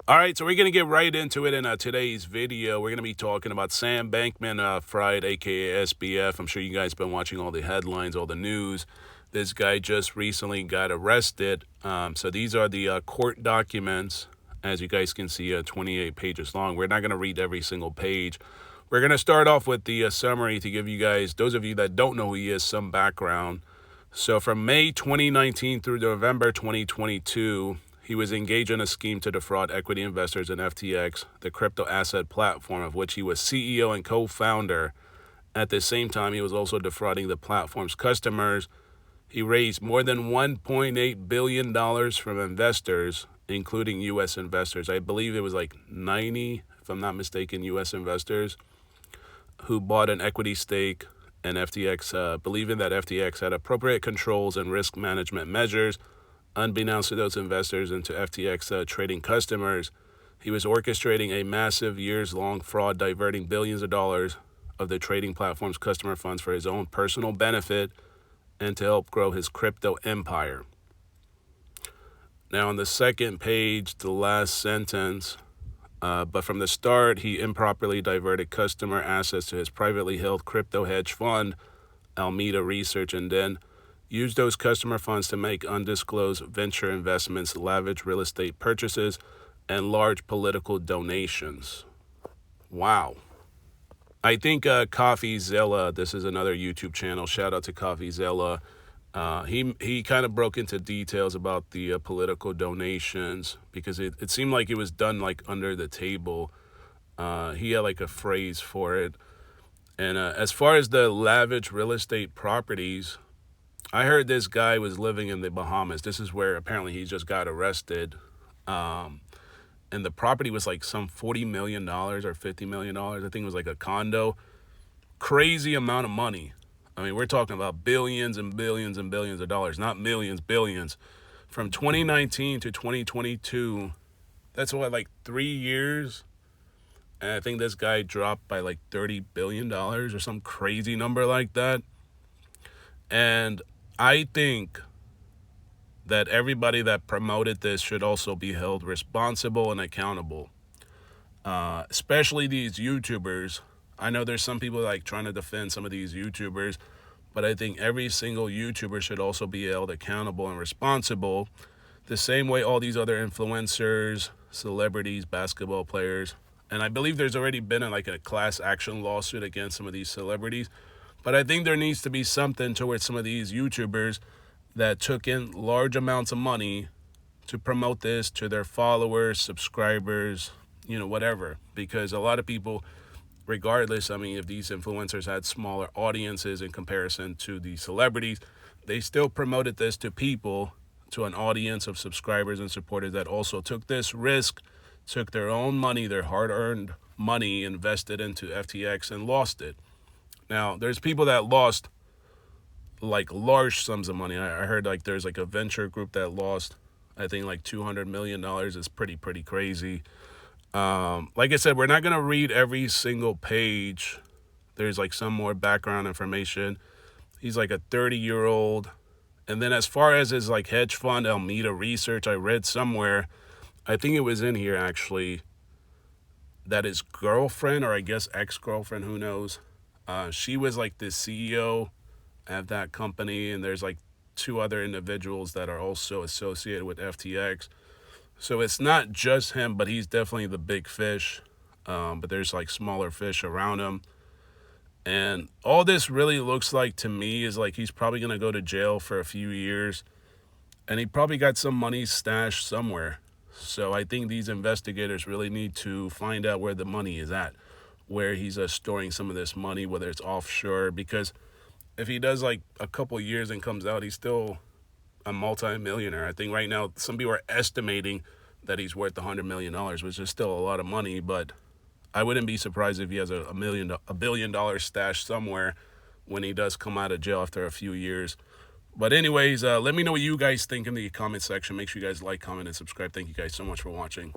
All right, so we're going to get right into it in today's video. We're going to be talking about Sam Bankman-Fried, a.k.a. SBF. I'm sure you guys have been watching all the headlines, all the news. This guy just recently got arrested. So these are the court documents. As you guys can see, 28 pages long. We're not going to read every single page. We're going to start off with the summary to give you guys, those of you that don't know who he is, some background. So from May 2019 through November 2022, he was engaged in a scheme to defraud equity investors in FTX, the crypto asset platform of which he was CEO and co-founder. At the same time, he was also defrauding the platform's customers. He raised more than $1.8 billion from investors, including U.S. investors. I believe it was like 90, if I'm not mistaken, U.S. investors who bought an equity stake in FTX, believing that FTX had appropriate controls and risk management measures. Unbeknownst to those investors and to FTX trading customers, he was orchestrating a massive years-long fraud, diverting billions of dollars of the trading platform's customer funds for his own personal benefit and to help grow his crypto empire. Now, on the second page, the last sentence, but from the start, he improperly diverted customer assets to his privately held crypto hedge fund, Alameda Research, and then used those customer funds to make undisclosed venture investments, lavish real estate purchases, and large political donations. Wow. I think CoffeeZilla, this is another YouTube channel, shout out to CoffeeZilla. He kind of broke into details about the political donations because it seemed like it was done like under the table. He had like a phrase for it. And as far as the lavish real estate properties, I heard this guy was living in the Bahamas. This is where apparently he just got arrested. And the property was like some $40 million or $50 million. I think it was like a condo. Crazy amount of money. I mean, we're talking about billions and billions and billions of dollars, not millions, billions. From 2019 to 2022, that's what, like 3 years? And I think this guy dropped by like $30 billion or some crazy number like that. And I think that everybody that promoted this should also be held responsible and accountable, especially these YouTubers. I know there's some people like trying to defend some of these YouTubers, but I think every single YouTuber should also be held accountable and responsible the same way all these other influencers, celebrities, basketball players. And I believe there's already been a class action lawsuit against some of these celebrities. But I think there needs to be something towards some of these YouTubers that took in large amounts of money to promote this to their followers, subscribers, whatever. Because a lot of people, regardless, I mean, if these influencers had smaller audiences in comparison to the celebrities, they still promoted this to people, to an audience of subscribers and supporters that also took this risk, took their own money, their hard-earned money, invested into FTX and lost it. Now, there's people that lost like large sums of money. I heard like there's like a venture group that lost, I think like $200 million. Is pretty crazy. Like I said, we're not going to read every single page. There's like some more background information. He's like a 30-year-old. And then as far as his like hedge fund, Alameda Research, I read somewhere, I think it was in here actually, that his girlfriend, or I guess ex-girlfriend, who knows, she was like the CEO of that company, and there's like 2 other individuals that are also associated with FTX. So it's not just him, but he's definitely the big fish. But there's like smaller fish around him. And all this really looks like to me is like he's probably going to go to jail for a few years. And he probably got some money stashed somewhere. So I think these investigators really need to find out where the money is at, where he's storing some of this money, whether it's offshore. Because if he does like a couple years and comes out, he's still a multi-millionaire. I think right now some people are estimating that he's worth $100 million, which is still a lot of money. But I wouldn't be surprised if he has a $1 billion stash somewhere when he does come out of jail after a few years. But anyways, let me know what you guys think in the comment section. Make sure you guys like, comment, and subscribe. Thank you guys so much for watching.